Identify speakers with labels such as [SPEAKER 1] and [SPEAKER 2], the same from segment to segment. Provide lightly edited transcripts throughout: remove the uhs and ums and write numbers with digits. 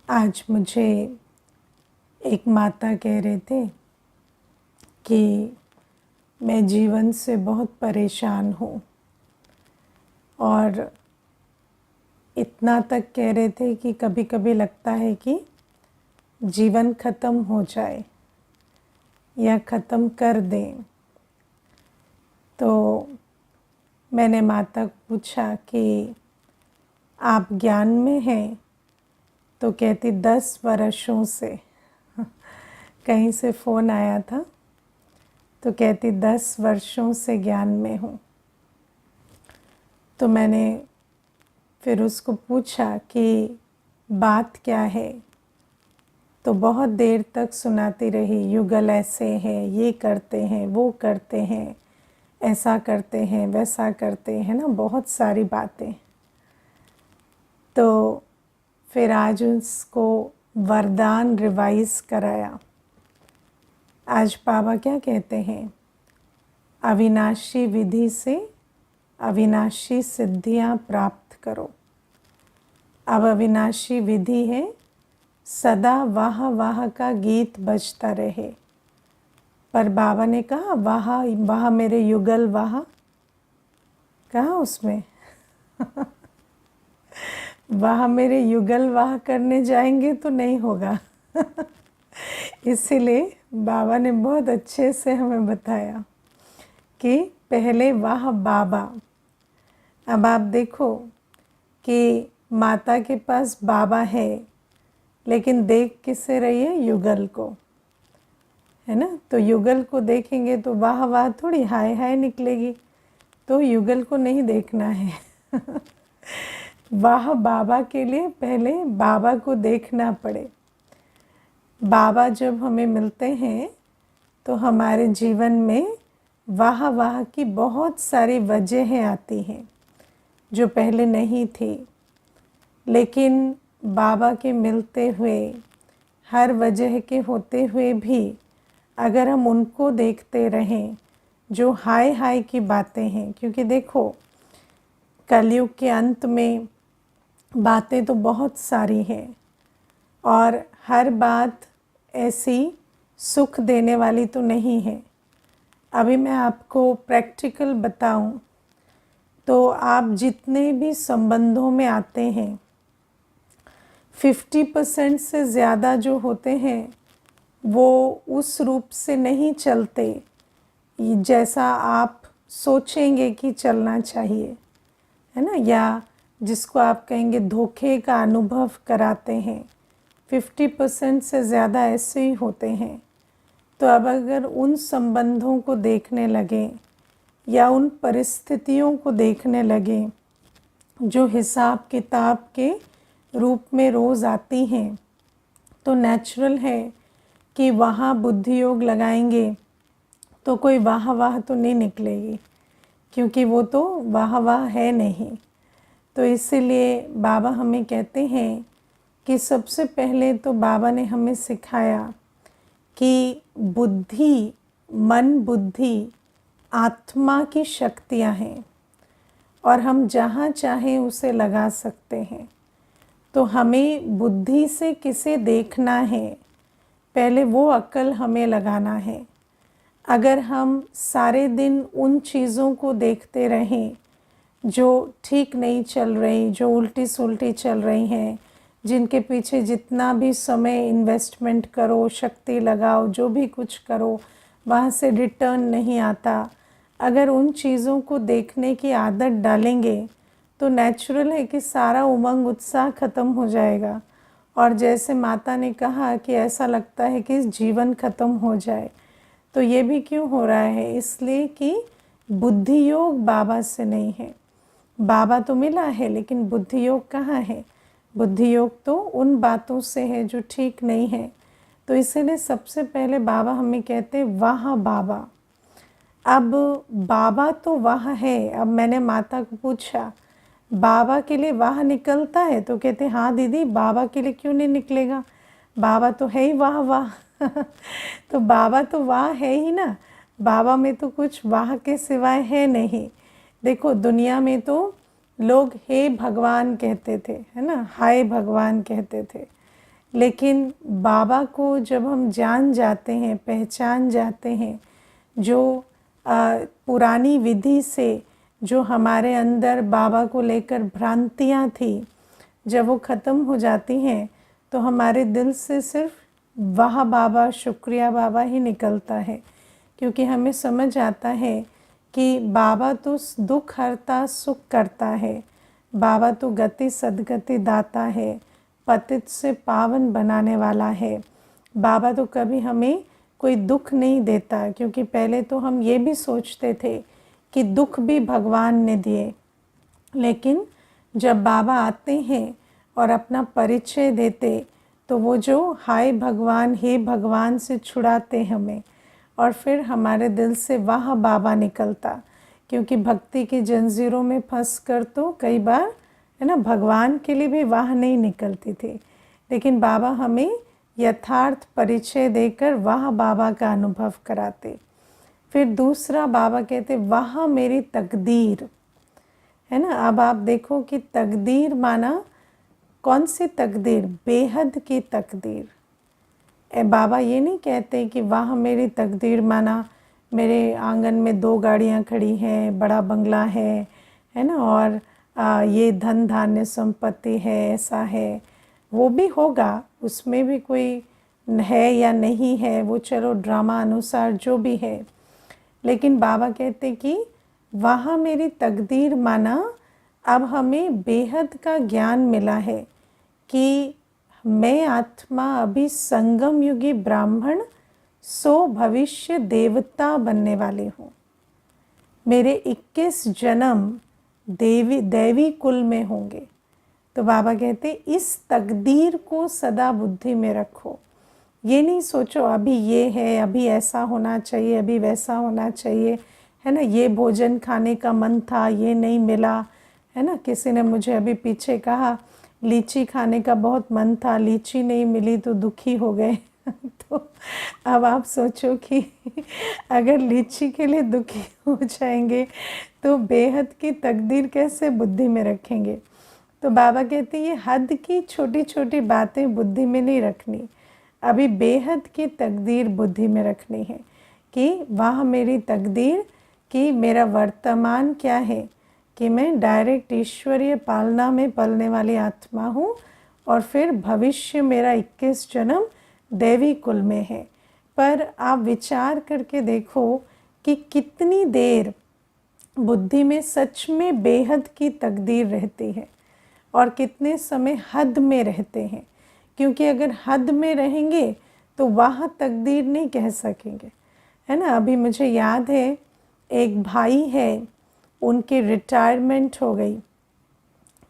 [SPEAKER 1] आज मुझे एक माता कह रहे थे कि मैं जीवन से बहुत परेशान हूँ, और इतना तक कह रहे थे कि कभी कभी लगता है कि जीवन ख़त्म हो जाए या ख़त्म कर दें। तो मैंने माता को पूछा कि आप ज्ञान में हैं? तो कहती 10 वर्षों से। कहीं से फ़ोन आया था, तो कहती 10 वर्षों से ज्ञान में हूँ। तो मैंने फिर उसको पूछा कि बात क्या है, तो बहुत देर तक सुनाती रही। युगल ऐसे हैं, ये करते हैं, वो करते हैं, ऐसा करते हैं, वैसा करते हैं ना, बहुत सारी बातें। तो फिर आज उसको वरदान रिवाइज कराया। आज बाबा क्या कहते हैं? अविनाशी विधि से अविनाशी सिद्धियां प्राप्त करो। अब अविनाशी विधि है, सदा वाह वाह का गीत बजता रहे। पर बाबा ने कहा वाह वाह मेरे युगल वाह, कहा उसमें वाह मेरे युगल वाह करने जाएंगे तो नहीं होगा। इसीलिए बाबा ने बहुत अच्छे से हमें बताया कि पहले वाह बाबा। अब आप देखो कि माता के पास बाबा है, लेकिन देख किससे रही है? युगल को, है ना। तो युगल को देखेंगे तो वाह वाह थोड़ी हाय हाय निकलेगी, तो युगल को नहीं देखना है। वाह बाबा के लिए पहले बाबा को देखना पड़े। बाबा जब हमें मिलते हैं तो हमारे जीवन में वाह वाह की बहुत सारी वजहें आती हैं जो पहले नहीं थी। लेकिन बाबा के मिलते हुए, हर वजह के होते हुए भी अगर हम उनको देखते रहें जो हाय हाय की बातें हैं, क्योंकि देखो कलयुग के अंत में बातें तो बहुत सारी हैं और हर बात ऐसी सुख देने वाली तो नहीं है। अभी मैं आपको प्रैक्टिकल बताऊं तो आप जितने भी संबंधों में आते हैं, 50% से ज़्यादा जो होते हैं वो उस रूप से नहीं चलते जैसा आप सोचेंगे कि चलना चाहिए, है ना। या जिसको आप कहेंगे धोखे का अनुभव कराते हैं, 50% से ज़्यादा ऐसे ही होते हैं। तो अब अगर उन संबंधों को देखने लगें या उन परिस्थितियों को देखने लगें जो हिसाब किताब के रूप में रोज़ आती हैं, तो नेचुरल है कि वहाँ बुद्धि योग लगाएंगे तो कोई वाह वाह तो नहीं निकलेगी, क्योंकि वो तो वाह वाह है नहीं। तो इसीलिए बाबा हमें कहते हैं कि सबसे पहले तो बाबा ने हमें सिखाया कि बुद्धि, मन बुद्धि आत्मा की शक्तियाँ हैं और हम जहाँ चाहें उसे लगा सकते हैं। तो हमें बुद्धि से किसे देखना है, पहले वो अक्ल हमें लगाना है। अगर हम सारे दिन उन चीज़ों को देखते रहें जो ठीक नहीं चल रही, जो उल्टी सुल्टी चल रही हैं, जिनके पीछे जितना भी समय इन्वेस्टमेंट करो, शक्ति लगाओ, जो भी कुछ करो, वहाँ से रिटर्न नहीं आता, अगर उन चीज़ों को देखने की आदत डालेंगे तो नेचुरल है कि सारा उमंग उत्साह ख़त्म हो जाएगा। और जैसे माता ने कहा कि ऐसा लगता है कि जीवन ख़त्म हो जाए, तो ये भी क्यों हो रहा है? इसलिए कि बुद्धि योग बाबा से नहीं है। बाबा तो मिला है, लेकिन बुद्धि योग कहाँ है? बुद्धि योग तो उन बातों से है जो ठीक नहीं है। तो इसीलिए सबसे पहले बाबा हमें कहते हैं वाह बाबा। अब बाबा तो वाह है। अब मैंने माता को पूछा बाबा के लिए वाह निकलता है? तो कहते हाँ दीदी, बाबा के लिए क्यों नहीं निकलेगा, बाबा तो है ही वाह वाह। तो बाबा तो वाह है ही ना, बाबा में तो कुछ वाह के सिवाय है नहीं। देखो दुनिया में तो लोग हे भगवान कहते थे, है ना, हाय भगवान कहते थे, लेकिन बाबा को जब हम जान जाते हैं, पहचान जाते हैं, जो पुरानी विधि से जो हमारे अंदर बाबा को लेकर भ्रांतियाँ थी, जब वो ख़त्म हो जाती हैं तो हमारे दिल से सिर्फ वाह बाबा, शुक्रिया बाबा ही निकलता है। क्योंकि हमें समझ आता है कि बाबा तो दुख हरता, सुख करता है। बाबा तो गति सद्गति दाता है, पतित से पावन बनाने वाला है। बाबा तो कभी हमें कोई दुख नहीं देता, क्योंकि पहले तो हम ये भी सोचते थे कि दुख भी भगवान ने दिए। लेकिन जब बाबा आते हैं और अपना परिचय देते, तो वो जो हाय भगवान, हे भगवान से छुड़ाते हमें, और फिर हमारे दिल से वाह बाबा निकलता। क्योंकि भक्ति की जंजीरों में फंस कर तो कई बार है ना, भगवान के लिए भी वाह नहीं निकलती थी, लेकिन बाबा हमें यथार्थ परिचय देकर वाह बाबा का अनुभव कराते। फिर दूसरा बाबा कहते वाह मेरी तकदीर, है ना। अब आप देखो कि तकदीर माना कौन सी तकदीर? बेहद की तकदीर। बाबा ये नहीं कहते कि वाह मेरी तकदीर माना मेरे आंगन में 2 गाड़ियाँ खड़ी हैं, बड़ा बंगला है ना, और ये धन धान्य संपत्ति है, ऐसा है। वो भी होगा, उसमें भी कोई है या नहीं है, वो चलो ड्रामा अनुसार जो भी है। लेकिन बाबा कहते कि वाह मेरी तकदीर माना अब हमें बेहद का ज्ञान मिला है कि मैं आत्मा अभी संगम युगी ब्राह्मण, सो भविष्य देवता बनने वाली हूँ। मेरे 21 जन्म दैवी कुल में होंगे। तो बाबा कहते इस तकदीर को सदा बुद्धि में रखो। ये नहीं सोचो अभी ये है, अभी ऐसा होना चाहिए, अभी वैसा होना चाहिए, है ना। ये भोजन खाने का मन था, ये नहीं मिला, है ना। किसी ने मुझे अभी पीछे कहा लीची खाने का बहुत मन था, लीची नहीं मिली तो दुखी हो गए। तो अब आप सोचो कि अगर लीची के लिए दुखी हो जाएंगे तो बेहद की तकदीर कैसे बुद्धि में रखेंगे। तो बाबा कहते ये हद की छोटी छोटी बातें बुद्धि में नहीं रखनी, अभी बेहद की तकदीर बुद्धि में रखनी है कि वाह मेरी तकदीर कि मेरा वर्तमान क्या है, कि मैं डायरेक्ट ईश्वरीय पालना में पलने वाली आत्मा हूँ, और फिर भविष्य मेरा 21 जन्म दैवी कुल में है। पर आप विचार करके देखो कि कितनी देर बुद्धि में सच में बेहद की तकदीर रहती है और कितने समय हद में रहते हैं। क्योंकि अगर हद में रहेंगे तो वह तकदीर नहीं कह सकेंगे, है ना। अभी मुझे याद है एक भाई है, उनकी रिटायरमेंट हो गई।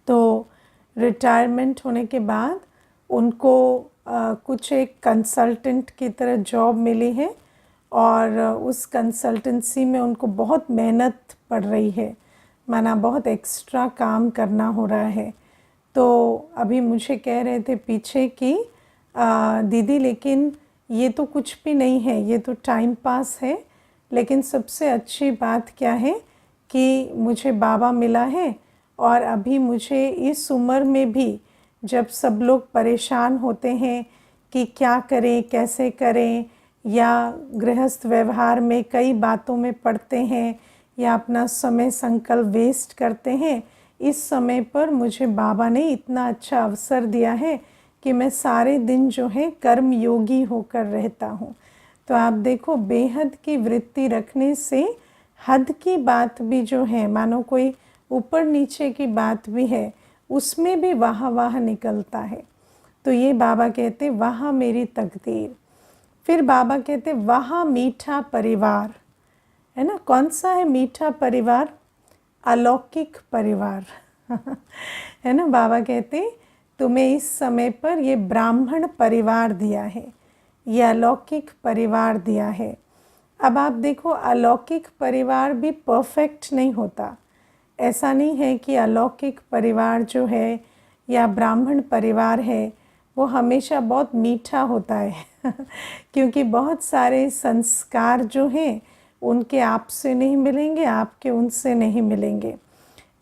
[SPEAKER 1] तो रिटायरमेंट होने के बाद उनको कुछ एक कंसल्टेंट की तरह जॉब मिली है, और उस कंसल्टेंसी में उनको बहुत मेहनत पड़ रही है, माना बहुत एक्स्ट्रा काम करना हो रहा है। तो अभी मुझे कह रहे थे पीछे कि दीदी लेकिन ये तो कुछ भी नहीं है, ये तो टाइम पास है, लेकिन सबसे अच्छी बात क्या है कि मुझे बाबा मिला है, और अभी मुझे इस उम्र में भी जब सब लोग परेशान होते हैं कि क्या करें, कैसे करें, या गृहस्थ व्यवहार में कई बातों में पड़ते हैं या अपना समय संकल्प वेस्ट करते हैं, इस समय पर मुझे बाबा ने इतना अच्छा अवसर दिया है कि मैं सारे दिन जो है कर्म योगी होकर रहता हूँ। तो आप देखो बेहद की वृत्ति रखने से हद की बात भी जो है, मानो कोई ऊपर नीचे की बात भी है, उसमें भी वाह वाह निकलता है। तो ये बाबा कहते वाह मेरी तकदीर। फिर बाबा कहते वाह मीठा परिवार, है ना। कौन सा है मीठा परिवार? अलौकिक परिवार। है ना। बाबा कहते तुम्हें इस समय पर ये ब्राह्मण परिवार दिया है, ये अलौकिक परिवार दिया है। अब आप देखो अलौकिक परिवार भी परफेक्ट नहीं होता। ऐसा नहीं है कि अलौकिक परिवार जो है या ब्राह्मण परिवार है वो हमेशा बहुत मीठा होता है। क्योंकि बहुत सारे संस्कार जो हैं उनके आपसे नहीं मिलेंगे, आपके उनसे नहीं मिलेंगे।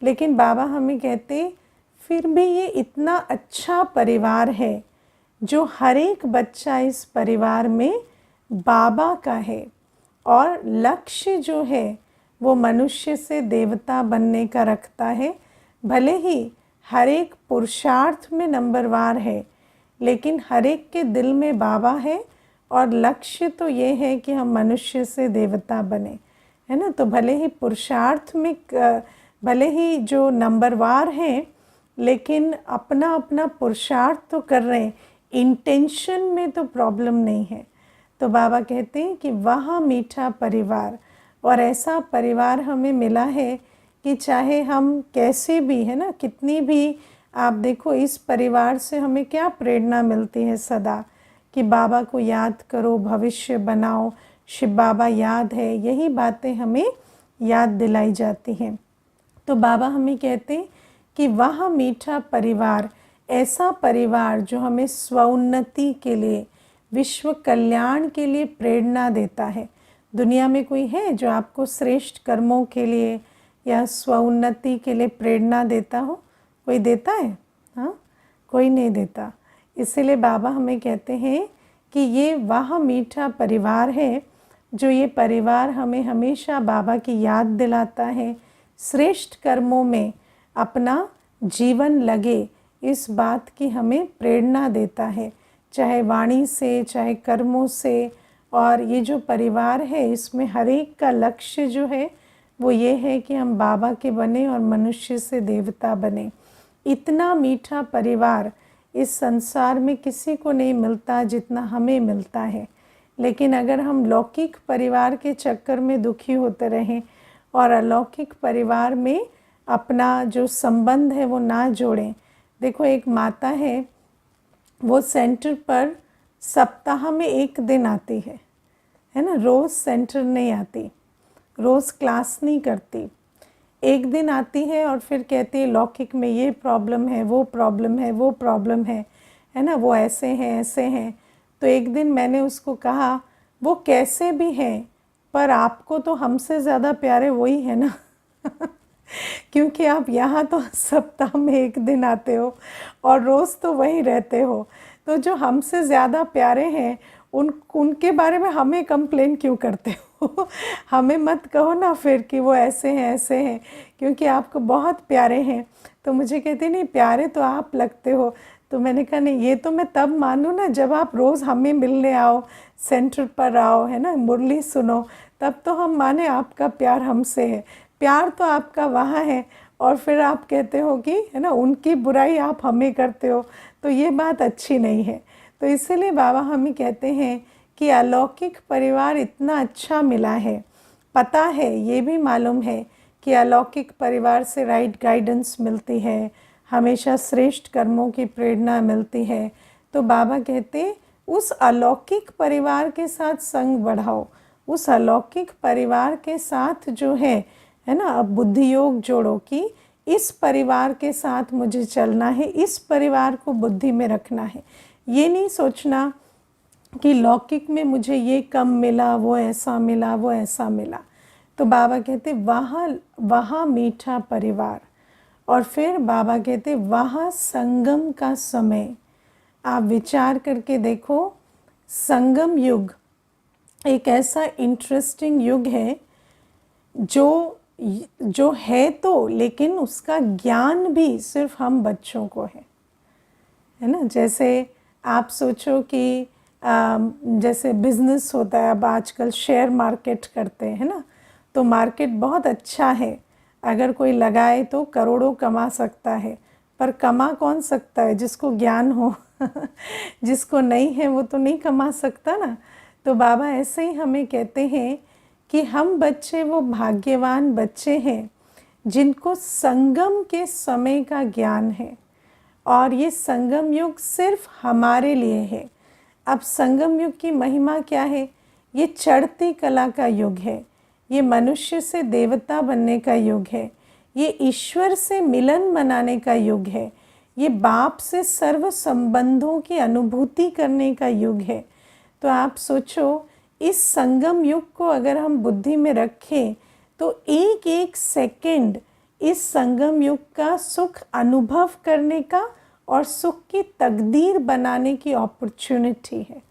[SPEAKER 1] लेकिन बाबा हमें कहते फिर भी ये इतना अच्छा परिवार है जो हर एक बच्चा इस परिवार में बाबा का है और लक्ष्य जो है वो मनुष्य से देवता बनने का रखता है। भले ही हर एक पुरुषार्थ में नंबरवार है, लेकिन हर एक के दिल में बाबा है और लक्ष्य तो ये है कि हम मनुष्य से देवता बने, है ना। तो भले ही पुरुषार्थ में भले ही जो नंबरवार हैं, लेकिन अपना अपना पुरुषार्थ तो कर रहे हैं, इंटेंशन में तो प्रॉब्लम नहीं है। तो बाबा कहते हैं कि वह मीठा परिवार, और ऐसा परिवार हमें मिला है कि चाहे हम कैसे भी, है ना, कितनी भी, आप देखो इस परिवार से हमें क्या प्रेरणा मिलती है सदा, कि बाबा को याद करो, भविष्य बनाओ, शिव बाबा याद है, यही बातें हमें याद दिलाई जाती हैं। तो बाबा हमें कहते हैं कि वह मीठा परिवार, ऐसा परिवार जो हमें स्वउन्नति के लिए, विश्व कल्याण के लिए प्रेरणा देता है। दुनिया में कोई है जो आपको श्रेष्ठ कर्मों के लिए या स्वउन्नति के लिए प्रेरणा देता हो? कोई देता है? हाँ, कोई नहीं देता। इसीलिए बाबा हमें कहते हैं कि ये वह मीठा परिवार है जो ये परिवार हमें हमेशा बाबा की याद दिलाता है, श्रेष्ठ कर्मों में अपना जीवन लगे, इस बात की हमें प्रेरणा देता है, चाहे वाणी से, चाहे कर्मों से। और ये जो परिवार है, इसमें हर एक का लक्ष्य जो है वो ये है कि हम बाबा के बने और मनुष्य से देवता बने। इतना मीठा परिवार इस संसार में किसी को नहीं मिलता जितना हमें मिलता है। लेकिन अगर हम लौकिक परिवार के चक्कर में दुखी होते रहें और अलौकिक परिवार में अपना जो संबंध है वो ना जोड़ें। देखो, एक माता है, वो सेंटर पर सप्ताह में एक दिन आती है ना, रोज़ सेंटर नहीं आती, रोज़ क्लास नहीं करती, एक दिन आती है और फिर कहती है लौकिक में ये प्रॉब्लम है, वो प्रॉब्लम है, वो प्रॉब्लम है ना, वो ऐसे हैं, ऐसे हैं। तो एक दिन मैंने उसको कहा, वो कैसे भी हैं पर आपको तो हमसे ज़्यादा प्यारे वही है ना क्योंकि आप यहाँ तो सप्ताह में एक दिन आते हो और रोज़ तो वहीं रहते हो। तो जो हमसे ज़्यादा प्यारे हैं उनके बारे में हमें कंप्लेन क्यों करते हो हमें मत कहो ना फिर कि वो ऐसे हैं, ऐसे हैं, क्योंकि आपको बहुत प्यारे हैं। तो मुझे कहते नहीं, प्यारे तो आप लगते हो। तो मैंने कहा नहीं, ये तो मैं तब मानूँ ना जब आप रोज़ हमें मिलने आओ, सेंटर पर आओ, है ना, मुरली सुनो, तब तो हम माने आपका प्यार हमसे है। प्यार तो आपका वहाँ है और फिर आप कहते हो कि, है ना, उनकी बुराई आप हमें करते हो, तो ये बात अच्छी नहीं है। तो इसीलिए बाबा हमें कहते हैं कि अलौकिक परिवार इतना अच्छा मिला है। पता है, ये भी मालूम है कि अलौकिक परिवार से राइट गाइडेंस मिलती है, हमेशा श्रेष्ठ कर्मों की प्रेरणा मिलती है। तो बाबा कहते उस अलौकिक परिवार के साथ संग बढ़ाओ, उस अलौकिक परिवार के साथ जो है ना, अब बुद्धि योग जोड़ो कि इस परिवार के साथ मुझे चलना है, इस परिवार को बुद्धि में रखना है। ये नहीं सोचना कि लौकिक में मुझे ये कम मिला, वो ऐसा मिला, वो ऐसा मिला। तो बाबा कहते वहाँ मीठा परिवार। और फिर बाबा कहते वहाँ संगम का समय। आप विचार करके देखो, संगम युग एक ऐसा इंटरेस्टिंग युग है जो है तो, लेकिन उसका ज्ञान भी सिर्फ हम बच्चों को है ना। जैसे आप सोचो कि जैसे बिज़नेस होता है, अब आजकल शेयर मार्केट करते हैं ना, तो मार्केट बहुत अच्छा है, अगर कोई लगाए तो करोड़ों कमा सकता है। पर कमा कौन सकता है? जिसको ज्ञान हो जिसको नहीं है वो तो नहीं कमा सकता ना। तो बाबा ऐसे ही हमें कहते हैं कि हम बच्चे वो भाग्यवान बच्चे हैं जिनको संगम के समय का ज्ञान है, और ये संगम युग सिर्फ हमारे लिए है। अब संगम युग की महिमा क्या है? ये चढ़ती कला का युग है, ये मनुष्य से देवता बनने का युग है, ये ईश्वर से मिलन मनाने का युग है, ये बाप से सर्व संबंधों की अनुभूति करने का युग है। तो आप सोचो, इस संगम युग को अगर हम बुद्धि में रखें तो एक एक सेकंड इस संगम युग का सुख अनुभव करने का और सुख की तकदीर बनाने की अपॉर्चुनिटी है।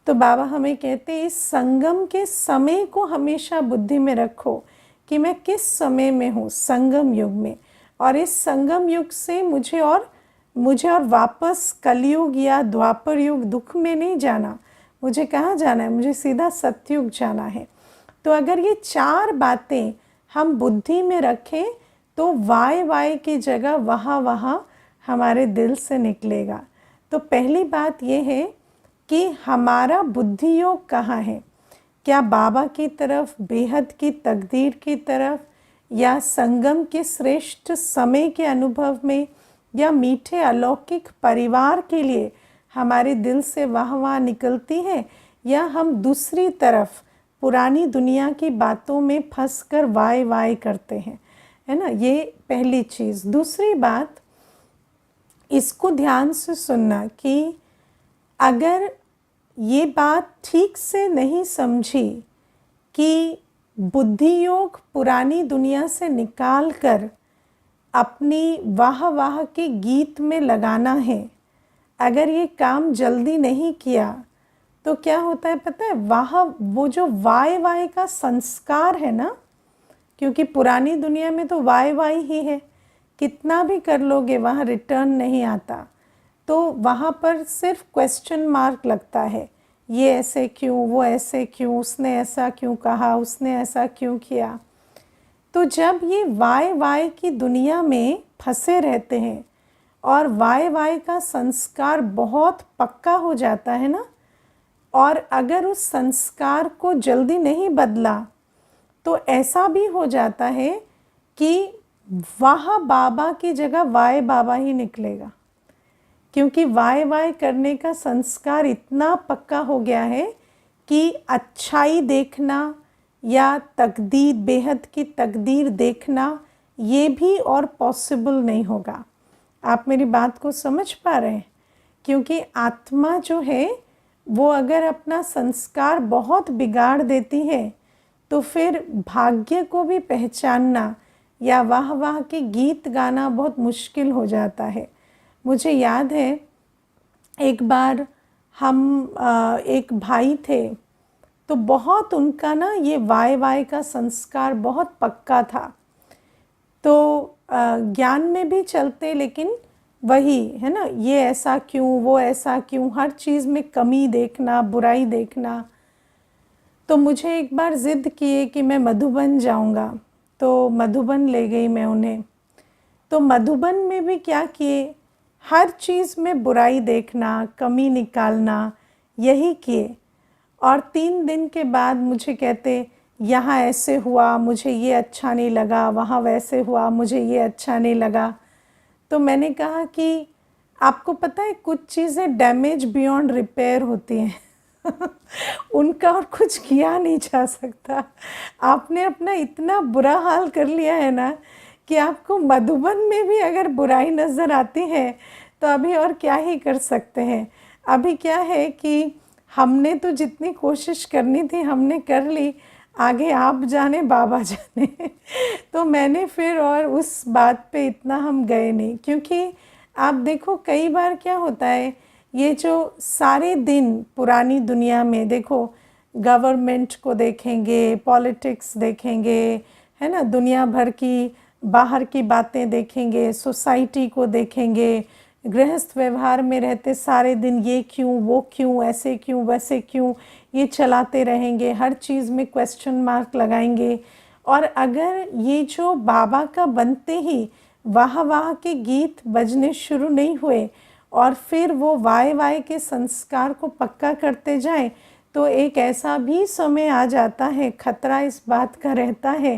[SPEAKER 1] तो बाबा हमें कहते हैं इस संगम के समय को हमेशा बुद्धि में रखो कि मैं किस समय में हूँ, संगम युग में। और इस संगम युग से मुझे और वापस कलयुग या द्वापर युग दुख में नहीं जाना। मुझे कहाँ जाना है? मुझे सीधा सतयुग जाना है। तो अगर ये 4 बातें हम बुद्धि में रखें तो वाय की जगह वहाँ हमारे दिल से निकलेगा। तो पहली बात ये है कि हमारा बुद्धि योग कहाँ है? क्या बाबा की तरफ, बेहद की तकदीर की तरफ, या संगम के श्रेष्ठ समय के अनुभव में, या मीठे अलौकिक परिवार के लिए हमारे दिल से वाह निकलती है, या हम दूसरी तरफ पुरानी दुनिया की बातों में फंसकर वाय करते हैं, है ना? ये पहली चीज़। दूसरी बात, इसको ध्यान से सुनना कि अगर ये बात ठीक से नहीं समझी कि बुद्धि योग पुरानी दुनिया से निकाल कर अपनी वाह के गीत में लगाना है, अगर ये काम जल्दी नहीं किया तो क्या होता है पता है? वो जो वाय का संस्कार है ना, क्योंकि पुरानी दुनिया में तो वाय ही है, कितना भी कर लोगे वहाँ रिटर्न नहीं आता। तो वहाँ पर सिर्फ क्वेश्चन मार्क लगता है, ये ऐसे क्यों, वो ऐसे क्यों, उसने ऐसा क्यों कहा, उसने ऐसा क्यों किया। तो जब ये वाय की दुनिया में फंसे रहते हैं और वाय का संस्कार बहुत पक्का हो जाता है ना, और अगर उस संस्कार को जल्दी नहीं बदला तो ऐसा भी हो जाता है कि वहाँ बाबा की जगह वाय बाबा ही निकलेगा, क्योंकि वाय करने का संस्कार इतना पक्का हो गया है कि अच्छाई देखना या तकदीर, बेहद की तकदीर देखना, ये भी और पॉसिबल नहीं होगा। आप मेरी बात को समझ पा रहे हैं? क्योंकि आत्मा जो है वो अगर अपना संस्कार बहुत बिगाड़ देती है तो फिर भाग्य को भी पहचानना या वाह के गीत गाना बहुत मुश्किल हो जाता है। मुझे याद है एक बार हम एक भाई थे, तो बहुत उनका ना ये वाय का संस्कार बहुत पक्का था। तो ज्ञान में भी चलते, लेकिन वही है ना, ये ऐसा क्यों, वो ऐसा क्यों, हर चीज़ में कमी देखना, बुराई देखना। तो मुझे एक बार ज़िद किए कि मैं मधुबन जाऊंगा, तो मधुबन ले गई मैं उन्हें। तो मधुबन में भी क्या किए, हर चीज़ में बुराई देखना, कमी निकालना, यही किए। और 3 दिन के बाद मुझे कहते, यहाँ ऐसे हुआ, मुझे ये अच्छा नहीं लगा, वहाँ वैसे हुआ, मुझे ये अच्छा नहीं लगा। तो मैंने कहा कि आपको पता है कुछ चीज़ें डैमेज बियॉन्ड रिपेयर होती हैं उनका और कुछ किया नहीं जा सकता। आपने अपना इतना बुरा हाल कर लिया है ना कि आपको मधुबन में भी अगर बुराई नज़र आती है तो अभी और क्या ही कर सकते हैं। अभी क्या है कि हमने तो जितनी कोशिश करनी थी हमने कर ली, आगे आप जाने बाबा जाने तो मैंने फिर और उस बात पे इतना हम गए नहीं, क्योंकि आप देखो कई बार क्या होता है, ये जो सारे दिन पुरानी दुनिया में देखो, गवर्नमेंट को देखेंगे, पॉलिटिक्स देखेंगे, है ना, दुनिया भर की बाहर की बातें देखेंगे, सोसाइटी को देखेंगे, गृहस्थ व्यवहार में रहते सारे दिन ये क्यों, वो क्यों, ऐसे क्यों, वैसे क्यों, ये चलाते रहेंगे, हर चीज़ में क्वेश्चन मार्क लगाएंगे। और अगर ये जो बाबा का बनते ही वाह के गीत बजने शुरू नहीं हुए और फिर वो वाय के संस्कार को पक्का करते जाएं, तो एक ऐसा भी समय आ जाता है, खतरा इस बात का रहता है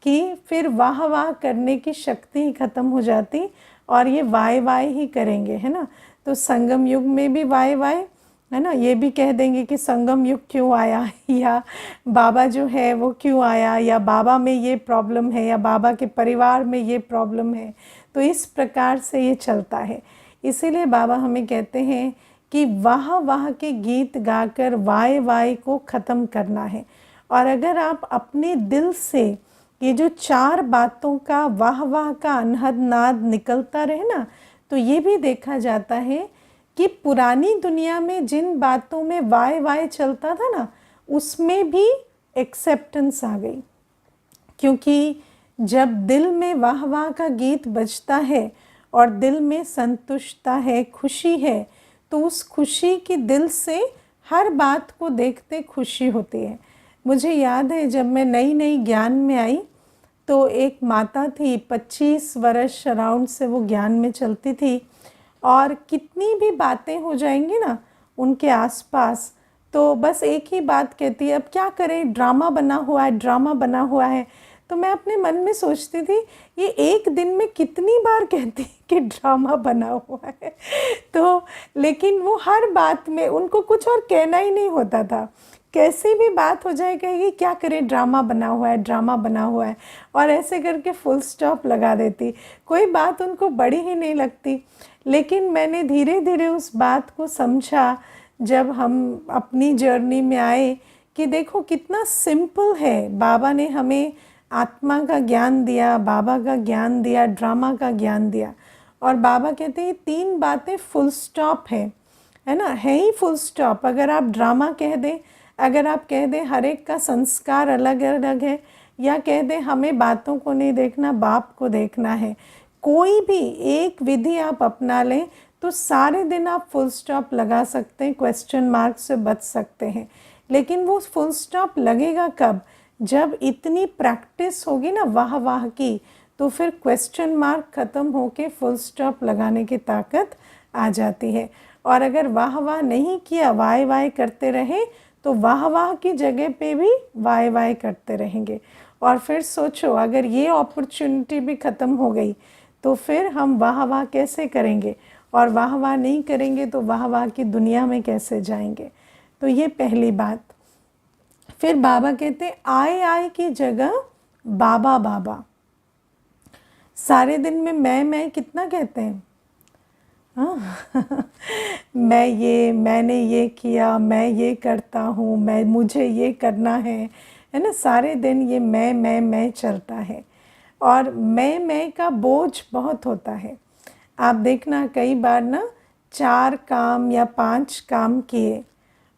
[SPEAKER 1] कि फिर वाह करने की शक्ति ही ख़त्म हो जाती और ये वाय ही करेंगे, है ना। तो संगम युग में भी वाय, है ना, ये भी कह देंगे कि संगम युग क्यों आया या बाबा जो है वो क्यों आया, या बाबा में ये प्रॉब्लम है, या बाबा के परिवार में ये प्रॉब्लम है। तो इस प्रकार से ये चलता है। इसीलिए बाबा हमें कहते हैं कि वाह के गीत गाकर वाय को ख़त्म करना है। और अगर आप अपने दिल से ये जो 4 बातों का वाह का अनहद नाद निकलता रहे ना, तो ये भी देखा जाता है कि पुरानी दुनिया में जिन बातों में वाय वाय चलता था ना, उसमें भी एक्सेप्टेंस आ गई। क्योंकि जब दिल में वाह वाह का गीत बजता है और दिल में संतुष्टता है, खुशी है, तो उस खुशी की दिल से हर बात को देखते खुशी होती है। मुझे याद है जब मैं नई नई ज्ञान में आई तो एक माता थी, 25 वर्ष अराउंड से वो ज्ञान में चलती थी, और कितनी भी बातें हो जाएंगी ना उनके आसपास, तो बस एक ही बात कहती है, अब क्या करें, ड्रामा बना हुआ है, ड्रामा बना हुआ है। तो मैं अपने मन में सोचती थी ये एक दिन में कितनी बार कहती कि ड्रामा बना हुआ है। तो लेकिन वो हर बात में उनको कुछ और कहना ही नहीं होता था, कैसी भी बात हो जाए कहेगी क्या करें, ड्रामा बना हुआ है, ड्रामा बना हुआ है, और ऐसे करके फुल स्टॉप लगा देती। कोई बात उनको बड़ी ही नहीं लगती। लेकिन मैंने धीरे धीरे उस बात को समझा जब हम अपनी जर्नी में आए कि देखो कितना सिंपल है। बाबा ने हमें आत्मा का ज्ञान दिया, बाबा का ज्ञान दिया, ड्रामा का ज्ञान दिया, और बाबा कहते हैं 3 बातें फुल स्टॉप है ना, है ही फुल स्टॉप। अगर आप ड्रामा कह दें, अगर आप कह दें हर एक का संस्कार अलग अलग है, या कह दें हमें बातों को नहीं देखना, बाप को देखना है, कोई भी एक विधि आप अपना लें तो सारे दिन आप फुल स्टॉप लगा सकते हैं, क्वेश्चन मार्क से बच सकते हैं। लेकिन वो फुल स्टॉप लगेगा कब? जब इतनी प्रैक्टिस होगी ना वाह वाह की, तो फिर क्वेश्चन मार्क ख़त्म होके फुल स्टॉप लगाने की ताकत आ जाती है। और अगर वाह वाह नहीं किया, वाय वाय करते रहे, तो वाह वाह की जगह पे भी वाय वाय करते रहेंगे। और फिर सोचो अगर ये अपॉर्चुनिटी भी ख़त्म हो गई तो फिर हम वाह वाह कैसे करेंगे, और वाह वाह नहीं करेंगे तो वाह वाह की दुनिया में कैसे जाएंगे। तो ये पहली बात। फिर बाबा कहते आए आए की जगह बाबा बाबा। सारे दिन में मैं कितना कहते हैं, हाँ मैंने ये किया, मैं ये करता हूँ, मैं मुझे ये करना है ना। सारे दिन ये मैं चलता है, और मैं का बोझ बहुत होता है। आप देखना कई बार ना 4 काम या 5 काम किए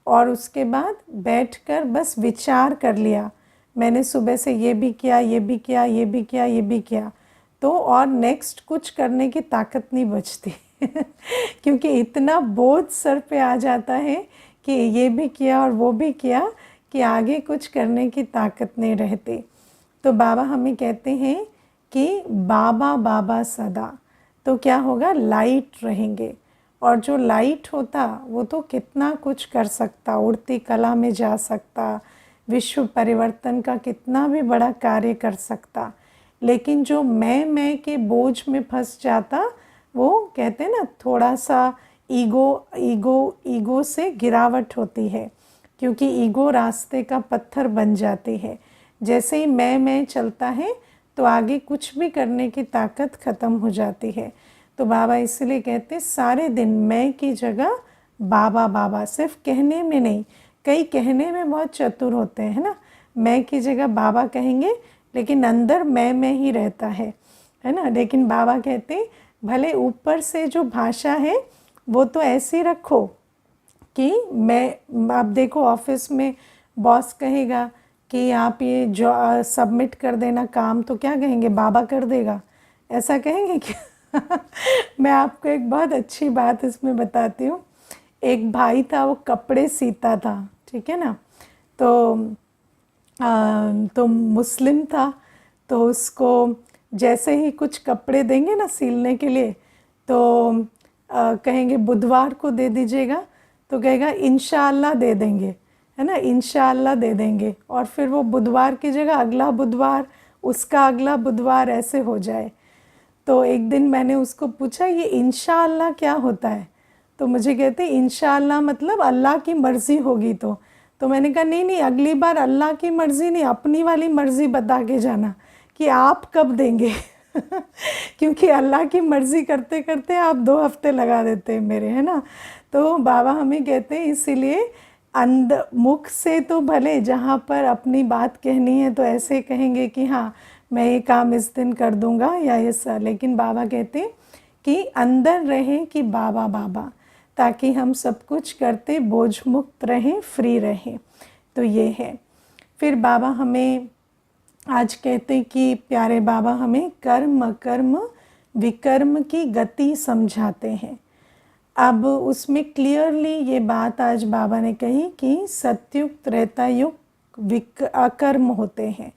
[SPEAKER 1] और उसके बाद बैठकर बस विचार कर लिया, मैंने सुबह से ये भी किया, ये भी किया, ये भी किया, ये भी किया, तो और नेक्स्ट कुछ करने की ताकत नहीं बचती क्योंकि इतना बोझ सर पे आ जाता है कि ये भी किया और वो भी किया कि आगे कुछ करने की ताकत नहीं रहती। तो बाबा हमें कहते हैं कि बाबा बाबा सदा, तो क्या होगा, लाइट रहेंगे। और जो लाइट होता वो तो कितना कुछ कर सकता, उड़ती कला में जा सकता, विश्व परिवर्तन का कितना भी बड़ा कार्य कर सकता। लेकिन जो मैं के बोझ में फंस जाता, वो कहते हैं ना थोड़ा सा ईगो से गिरावट होती है, क्योंकि ईगो रास्ते का पत्थर बन जाती है। जैसे ही मैं चलता है तो आगे कुछ भी करने की ताकत ख़त्म हो जाती है। तो बाबा इसलिए कहते सारे दिन मैं की जगह बाबा बाबा। सिर्फ कहने में नहीं, कई कहने में बहुत चतुर होते हैं ना, मैं की जगह बाबा कहेंगे लेकिन अंदर मैं ही रहता है ना। लेकिन बाबा कहते भले ऊपर से जो भाषा है वो तो ऐसी रखो कि मैं, आप देखो ऑफिस में बॉस कहेगा कि आप ये जो सबमिट कर देना काम, तो क्या कहेंगे, बाबा कर देगा, ऐसा कहेंगे क्या मैं आपको एक बहुत अच्छी बात इसमें बताती हूँ। एक भाई था, वो कपड़े सीता था, ठीक है ना, तो मुस्लिम था। तो उसको जैसे ही कुछ कपड़े देंगे ना सिलने के लिए, तो कहेंगे बुधवार को दे दीजिएगा, तो कहेगा इंशाअल्लाह दे देंगे, है ना, इंशाअल्लाह दे देंगे। और फिर वो बुधवार की जगह अगला बुधवार, उसका अगला बुधवार, ऐसे हो जाए। तो एक दिन मैंने उसको पूछा ये इंशाअल्लाह क्या होता है, तो मुझे कहते इंशाअल्लाह मतलब अल्लाह की मर्ज़ी होगी। तो मैंने कहा नहीं, अगली बार अल्लाह की मर्ज़ी नहीं, अपनी वाली मर्ज़ी बता के जाना कि आप कब देंगे क्योंकि अल्लाह की मर्ज़ी करते करते आप 2 हफ्ते लगा देते हैं मेरे, है ना। तो बाबा हमें कहते हैं इसीलिए अंदर मुख से तो भले जहाँ पर अपनी बात कहनी है तो ऐसे कहेंगे कि हाँ मैं ये काम इस दिन कर दूंगा या ऐसा, लेकिन बाबा कहते हैं कि अंदर रहें कि बाबा बाबा, ताकि हम सब कुछ करते बोझ मुक्त रहें, फ्री रहें। तो ये है। फिर बाबा हमें आज कहते कि प्यारे बाबा हमें कर्म अकर्म विकर्म की गति समझाते हैं। अब उसमें क्लियरली ये बात आज बाबा ने कही कि सतयुग त्रेतायुग अकर्म होते हैं,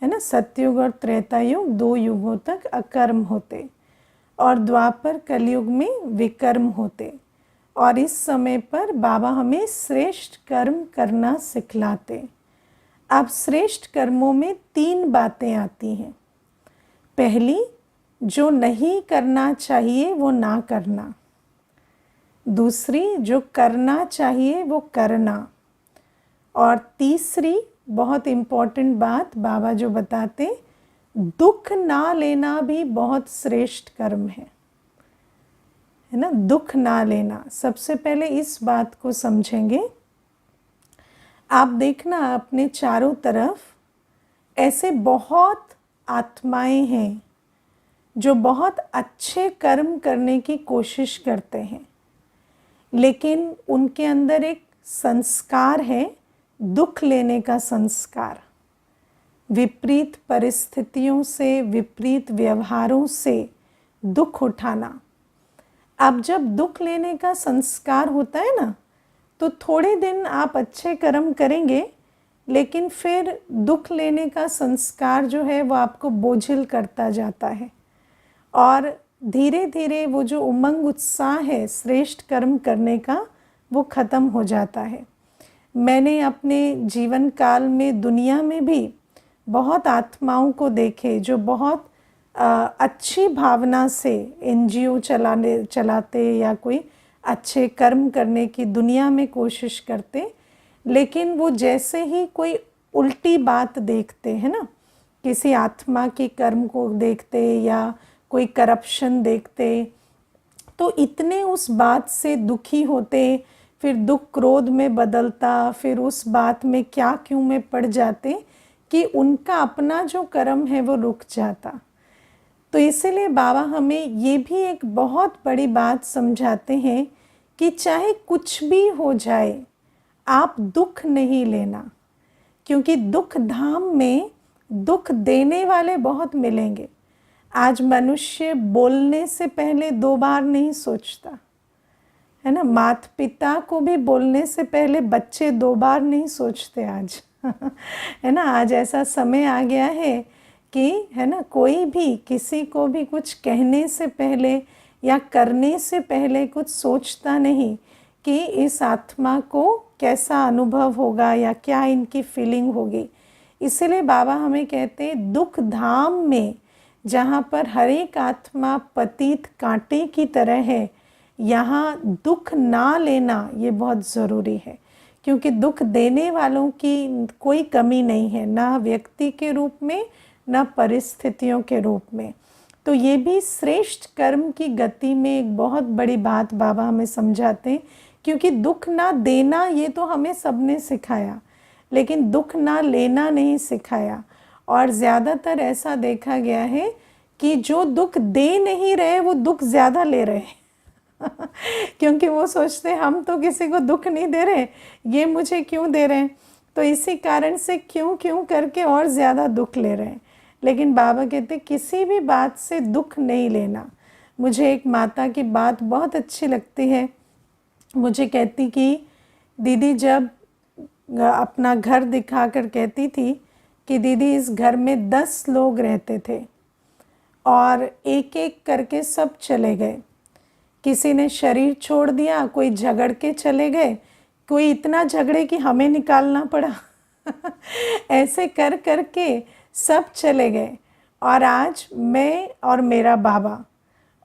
[SPEAKER 1] है ना। सतयुग और त्रेतायुग 2 युगों तक अकर्म होते और द्वापर कलयुग में विकर्म होते। और इस समय पर बाबा हमें श्रेष्ठ कर्म करना सिखलाते। अब श्रेष्ठ कर्मों में 3 बातें आती हैं। पहली, जो नहीं करना चाहिए वो ना करना। दूसरी, जो करना चाहिए वो करना। और तीसरी बहुत इम्पोर्टेंट बात बाबा जो बताते, दुख ना लेना भी बहुत श्रेष्ठ कर्म है ना। दुख ना लेना, सबसे पहले इस बात को समझेंगे। आप देखना अपने चारों तरफ ऐसे बहुत आत्माएं हैं जो बहुत अच्छे कर्म करने की कोशिश करते हैं, लेकिन उनके अंदर एक संस्कार है, दुख लेने का संस्कार। विपरीत परिस्थितियों से, विपरीत व्यवहारों से दुख उठाना। अब जब दुख लेने का संस्कार होता है ना, तो थोड़े दिन आप अच्छे कर्म करेंगे, लेकिन फिर दुख लेने का संस्कार जो है वो आपको बोझिल करता जाता है और धीरे धीरे वो जो उमंग उत्साह है श्रेष्ठ कर्म करने का वो ख़त्म हो जाता है। मैंने अपने जीवन काल में दुनिया में भी बहुत आत्माओं को देखे जो बहुत अच्छी भावना से एनजीओ चलाते या कोई अच्छे कर्म करने की दुनिया में कोशिश करते, लेकिन वो जैसे ही कोई उल्टी बात देखते हैं ना, किसी आत्मा के कर्म को देखते या कोई करप्शन देखते, तो इतने उस बात से दुखी होते, फिर दुख क्रोध में बदलता, फिर उस बात में क्या क्यों में पड़ जाते कि उनका अपना जो कर्म है वो रुक जाता। तो इसीलिए बाबा हमें ये भी एक बहुत बड़ी बात समझाते हैं कि चाहे कुछ भी हो जाए, आप दुख नहीं लेना, क्योंकि दुख धाम में दुख देने वाले बहुत मिलेंगे। आज मनुष्य बोलने से पहले 2 बार नहीं सोचता, है ना। माता पिता को भी बोलने से पहले बच्चे 2 बार नहीं सोचते आज है ना। आज ऐसा समय आ गया है कि, है ना, कोई भी किसी को भी कुछ कहने से पहले या करने से पहले कुछ सोचता नहीं कि इस आत्मा को कैसा अनुभव होगा या क्या इनकी फीलिंग होगी। इसलिए बाबा हमें कहते हैं दुख धाम में जहाँ पर हर एक आत्मा पतित कांटे की तरह है, यहाँ दुख ना लेना ये बहुत ज़रूरी है, क्योंकि दुख देने वालों की कोई कमी नहीं है, ना व्यक्ति के रूप में ना परिस्थितियों के रूप में। तो ये भी श्रेष्ठ कर्म की गति में एक बहुत बड़ी बात बाबा हमें समझाते हैं, क्योंकि दुख ना देना ये तो हमें सबने सिखाया, लेकिन दुख ना लेना नहीं सिखाया। और ज़्यादातर ऐसा देखा गया है कि जो दुख दे नहीं रहे वो दुख ज़्यादा ले रहे हैं क्योंकि वो सोचते हम तो किसी को दुख नहीं दे रहे, ये मुझे क्यों दे रहे हैं। तो इसी कारण से क्यों क्यों करके और ज़्यादा दुख ले रहे हैं। लेकिन बाबा कहते किसी भी बात से दुख नहीं लेना। मुझे एक माता की बात बहुत अच्छी लगती है। मुझे कहती कि दीदी जब अपना घर दिखाकर कहती थी कि दीदी इस घर में 10 लोग रहते थे और एक एक करके सब चले गए। किसी ने शरीर छोड़ दिया, कोई झगड़ के चले गए, कोई इतना झगड़े कि हमें निकालना पड़ा ऐसे कर कर के सब चले गए। और आज मैं और मेरा बाबा,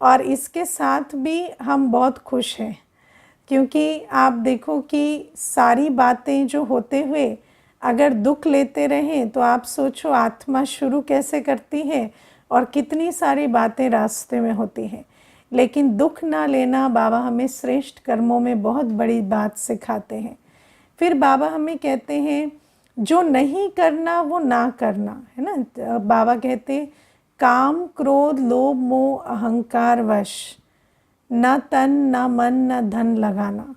[SPEAKER 1] और इसके साथ भी हम बहुत खुश हैं, क्योंकि आप देखो कि सारी बातें जो होते हुए अगर दुख लेते रहें तो आप सोचो आत्मा शुरू कैसे करती है और कितनी सारी बातें रास्ते में होती हैं। लेकिन दुख ना लेना बाबा हमें श्रेष्ठ कर्मों में बहुत बड़ी बात सिखाते हैं। फिर बाबा हमें कहते हैं जो नहीं करना वो ना करना, है ना। बाबा कहते काम क्रोध लोभ मोह अहंकार वश, न तन न मन न धन लगाना।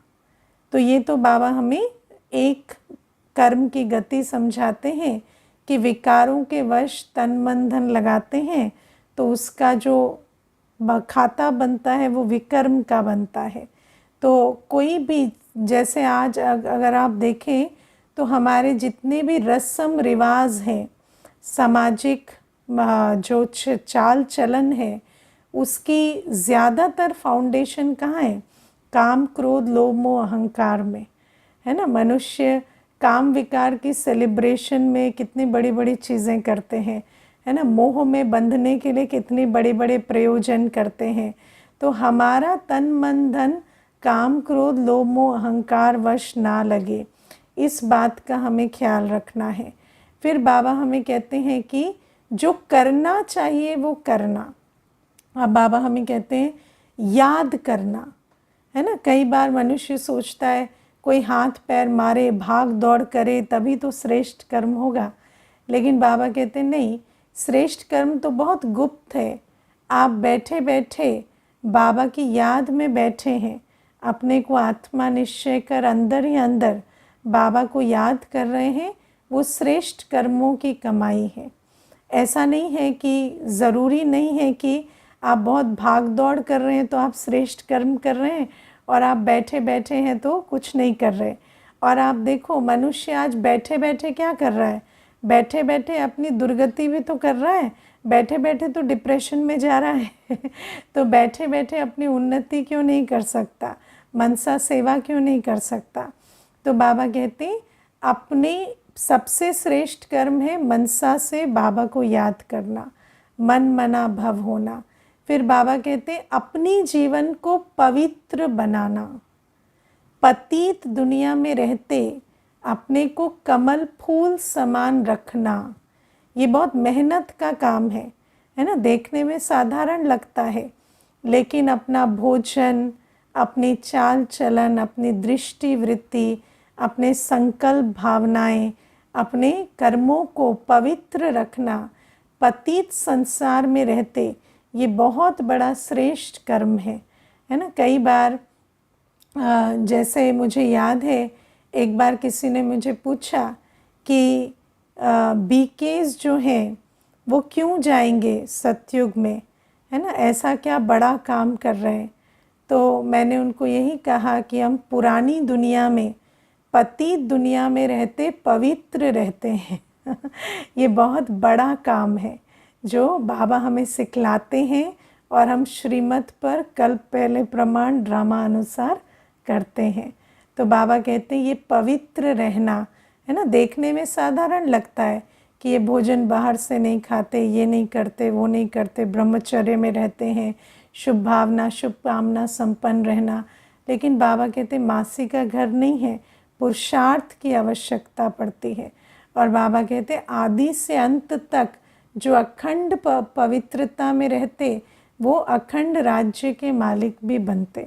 [SPEAKER 1] तो ये तो बाबा हमें एक कर्म की गति समझाते हैं कि विकारों के वश तन मन धन लगाते हैं तो उसका जो खाता बनता है वो विकर्म का बनता है। तो कोई भी, जैसे आज अगर आप देखें तो हमारे जितने भी रस्म रिवाज हैं, सामाजिक जो चाल चलन है, उसकी ज़्यादातर फाउंडेशन कहाँ है? काम क्रोध लोभ मोह अहंकार में, है ना। मनुष्य काम विकार की सेलिब्रेशन में कितनी बड़ी बड़ी चीज़ें करते हैं, है ना। मोह में बंधने के लिए कितने बड़े बड़े प्रयोजन करते हैं। तो हमारा तन मन धन काम क्रोध लोभ मोह अहंकार वश ना लगे, इस बात का हमें ख्याल रखना है। फिर बाबा हमें कहते हैं कि जो करना चाहिए वो करना। अब बाबा हमें कहते हैं याद करना, है ना। कई बार मनुष्य सोचता है कोई हाथ पैर मारे भाग दौड़ करे तभी तो श्रेष्ठ कर्म होगा, लेकिन बाबा कहते हैं नहीं, श्रेष्ठ कर्म तो बहुत गुप्त है। आप बैठे बैठे बाबा की याद में बैठे हैं, अपने को आत्मा निश्चय कर अंदर ही अंदर बाबा को याद कर रहे हैं, वो श्रेष्ठ कर्मों की कमाई है। ऐसा नहीं है कि ज़रूरी नहीं है कि आप बहुत भाग दौड़ कर रहे हैं तो आप श्रेष्ठ कर्म कर रहे हैं, और आप बैठे बैठे हैं तो कुछ नहीं कर रहे। और आप देखो मनुष्य आज बैठे बैठे क्या कर रहा है? बैठे बैठे अपनी दुर्गति भी तो कर रहा है, बैठे बैठे तो डिप्रेशन में जा रहा है तो बैठे बैठे अपनी उन्नति क्यों नहीं कर सकता? मनसा सेवा क्यों नहीं कर सकता? तो बाबा कहते हैं अपने सबसे श्रेष्ठ कर्म है मनसा से बाबा को याद करना, मन मना भव होना। फिर बाबा कहते हैं अपनी जीवन को पवित्र बनाना, पतित दुनिया में रहते अपने को कमल फूल समान रखना। ये बहुत मेहनत का काम है ना। देखने में साधारण लगता है, लेकिन अपना भोजन, अपनी चाल चलन, अपनी दृष्टि वृत्ति, अपने संकल्प भावनाएं, अपने कर्मों को पवित्र रखना, पतित संसार में रहते, ये बहुत बड़ा श्रेष्ठ कर्म है ना। कई बार जैसे मुझे याद है, एक बार किसी ने मुझे पूछा कि बीकेस जो हैं वो क्यों जाएंगे सतयुग में, है ना, ऐसा क्या बड़ा काम कर रहे हैं? तो मैंने उनको यही कहा कि हम पुरानी दुनिया में, पतित दुनिया में रहते पवित्र रहते हैं ये बहुत बड़ा काम है जो बाबा हमें सिखलाते हैं, और हम श्रीमत पर कल्प पहले प्रमाण ड्रामा अनुसार करते हैं। तो बाबा कहते हैं ये पवित्र रहना, है ना। देखने में साधारण लगता है कि ये भोजन बाहर से नहीं खाते, ये नहीं करते, वो नहीं करते, ब्रह्मचर्य में रहते हैं, शुभ भावना शुभ कामना संपन्न रहना, लेकिन बाबा कहते हैं मासी का घर नहीं है, पुरुषार्थ की आवश्यकता पड़ती है। और बाबा कहते हैं आदि से अंत तक जो अखंड पवित्रता में रहते वो अखंड राज्य के मालिक भी बनते।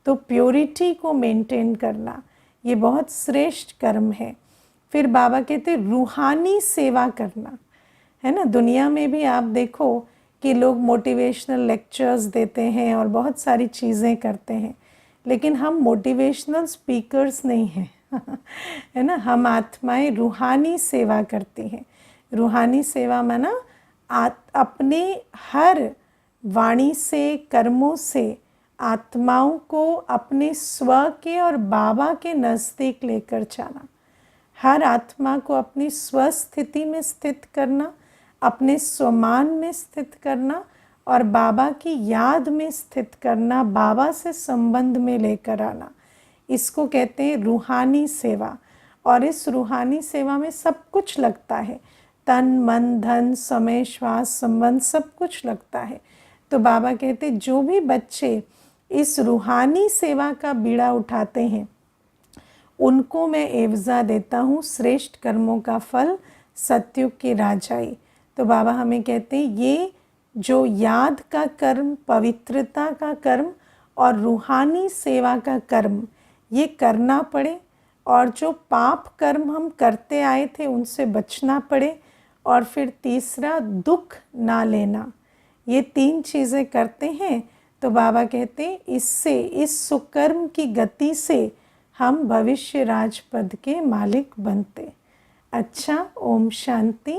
[SPEAKER 1] तो प्योरिटी को मेंटेन करना ये बहुत श्रेष्ठ कर्म है। फिर बाबा कहते रूहानी सेवा करना, है ना। दुनिया में भी आप देखो कि लोग मोटिवेशनल लेक्चर्स देते हैं और बहुत सारी चीज़ें करते हैं, लेकिन हम मोटिवेशनल स्पीकर्स नहीं हैं है ना। हम आत्माएं रूहानी सेवा करती हैं। रूहानी सेवा माना अपने हर वाणी से, कर्मों से आत्माओं को अपने स्व के और बाबा के नज़दीक लेकर जाना। हर आत्मा को अपनी स्वस्थिति में स्थित करना, अपने स्वमान में स्थित करना और बाबा की याद में स्थित करना, बाबा से संबंध में लेकर आना। इसको कहते हैं रूहानी सेवा। और इस रूहानी सेवा में सब कुछ लगता है, तन मन धन समय श्वास संबंध सब कुछ लगता है। तो बाबा कहते हैं जो भी बच्चे इस रूहानी सेवा का बीड़ा उठाते हैं उनको मैं एवज़ा देता हूँ श्रेष्ठ कर्मों का फल, सतयुग की राजाई। तो बाबा हमें कहते हैं ये जो याद का कर्म, पवित्रता का कर्म और रूहानी सेवा का कर्म ये करना पड़े, और जो पाप कर्म हम करते आए थे उनसे बचना पड़े। और फिर तीसरा दुख ना लेना, ये 3 चीज़ें करते हैं तो बाबा कहते हैं इससे, इस सुकर्म की गति से हम भविष्य राज पद के मालिक बनते। अच्छा, ओम शांति।